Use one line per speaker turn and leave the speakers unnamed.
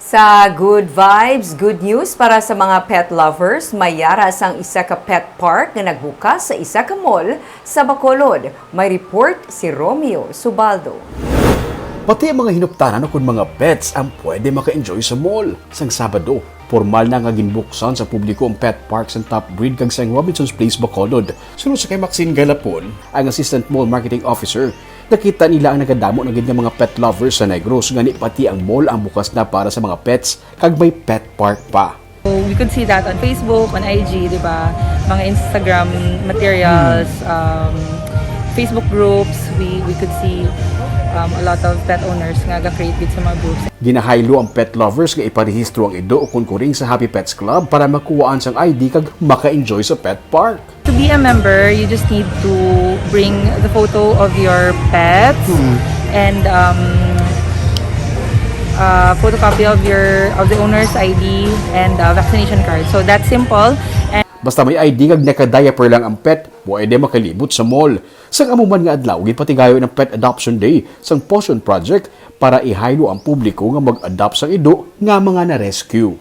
Sa good vibes, good news para sa mga pet lovers, mayaras ang isa ka pet park na nagbukas sa isa ka mall sa Bacolod. May report si Romeo Subaldo.
Pati ang mga hinuptanan kung mga pets ang pwede maka-enjoy sa mall. Sang Sabado, formal na nga ginbuksan sa publiko ang pet park sa Top Breed kag sa Robinson's Place, Bacolod. Sunod sa kay Maxine Galapon, ang Assistant Mall Marketing Officer, nakita nila ang nagadamo ng mga pet lovers sa Negros, ngani pati ang mall ang bukas na para sa mga pets kag may pet park pa.
So we could see that on Facebook, on IG, di ba? Mga Instagram materials, Facebook groups, we could see a lot of pet owners nga ga-create sa mga groups.
Ginahaylo ang pet lovers nga iparehistro ang ido o kunkuring sa Happy Pets Club para makuhaan sang ID kag maka-enjoy sa pet park.
To be a member, you just need to bring the photo of your pets and photocopy of the owner's ID and vaccination card. So that's simple. And
Basta may ID kag naka-diaper lang ang pet, pwede makalibot sa mall. Sang amuman nga adlaw, gipatigayon ng Pet Adoption Day sang Potion Project para ihaylo ang publiko nga mag-adopt sang ido nga mga na-rescue.